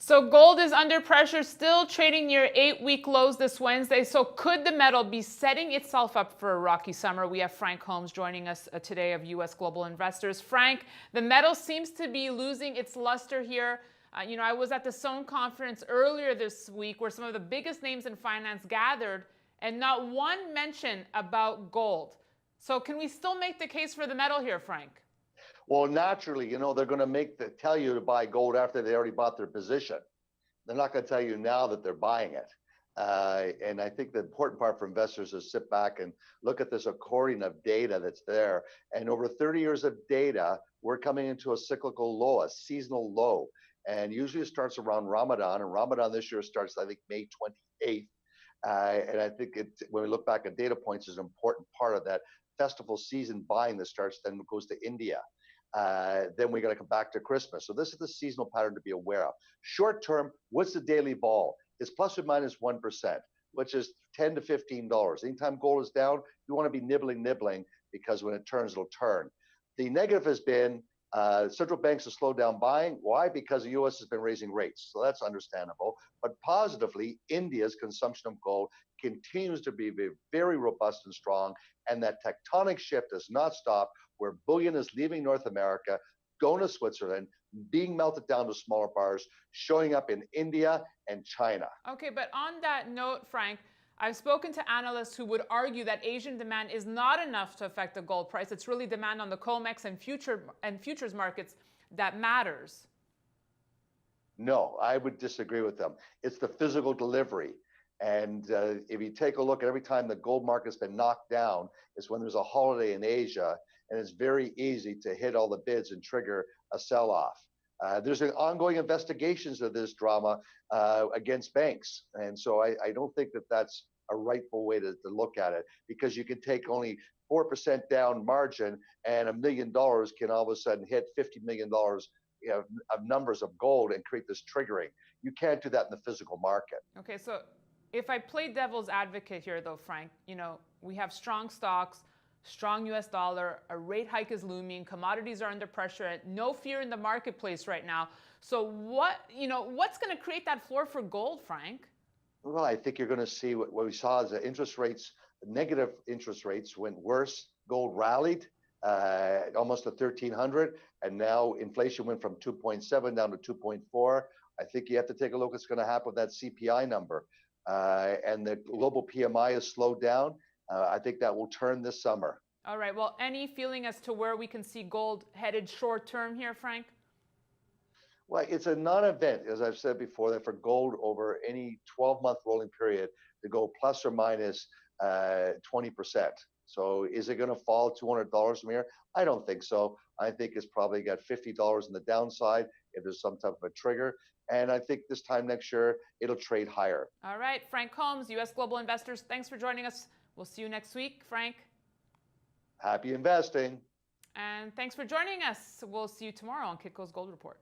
So gold is under pressure, still trading near 8-week lows this Wednesday. So could the metal be setting itself up for a rocky summer? We have Frank Holmes joining us today of U.S. Global Investors. Frank, the metal seems to be losing its luster here. I was at the Sohn conference earlier this week where some of the biggest names in finance gathered and not one mention about gold. So can we still make the case for the metal here, Frank? Well, naturally, they're going to tell you to buy gold after they already bought their position. They're not going to tell you now that they're buying it. And I think the important part for investors is sit back and look at this accordion of data that's there. And over 30 years of data, we're coming into a cyclical low, a seasonal low. And usually it starts around Ramadan. And Ramadan this year starts, I think, May 28th. And I think when we look back at data points, is an important part of that festival season buying that starts, then goes to India. Then we got to come back to Christmas. So this is the seasonal pattern to be aware of. Short term, what's the daily vol? It's plus or minus 1%, which is $10 to $15. Anytime gold is down, you want to be nibbling because when it turns, it'll turn. The negative has been central banks have slowed down buying. Why? Because the U.S. has been raising rates. So that's understandable. But positively, India's consumption of gold continues to be very robust and strong. And that tectonic shift does not stop, where bullion is leaving North America, going to Switzerland, being melted down to smaller bars, showing up in India and China. Okay, but on that note, Frank, I've spoken to analysts who would argue that Asian demand is not enough to affect the gold price. It's really demand on the Comex and futures markets that matters. No, I would disagree with them. It's the physical delivery. And if you take a look at every time the gold market's been knocked down, it's when there's a holiday in Asia, and it's very easy to hit all the bids and trigger a sell-off. There's an ongoing investigations of this drama against banks. And so I don't think that that's a rightful way to look at it, because you can take only 4% down margin and $1 million can all of a sudden hit $50 million of numbers of gold and create this triggering. You can't do that in the physical market. Okay, so if I play devil's advocate here though, Frank, we have strong stocks, strong US dollar, a rate hike is looming, commodities are under pressure, no fear in the marketplace right now. So what's going to create that floor for gold, Frank? Well, I think you're going to see what we saw as the interest rates, negative interest rates went worse. Gold rallied almost to 1,300, and now inflation went from 2.7 down to 2.4. I think you have to take a look at what's going to happen with that CPI number. And the global PMI has slowed down. I think that will turn this summer. All right. Well, any feeling as to where we can see gold headed short term here, Frank? Well, it's a non-event, as I've said before, that for gold over any 12-month rolling period to go plus or minus 20%. So is it going to fall $200 from here? I don't think so. I think it's probably got $50 on the downside if there's some type of a trigger. And I think this time next year, it'll trade higher. All right. Frank Holmes, U.S. Global Investors, thanks for joining us. We'll see you next week, Frank. Happy investing. And thanks for joining us. We'll see you tomorrow on Kitco's Gold Report.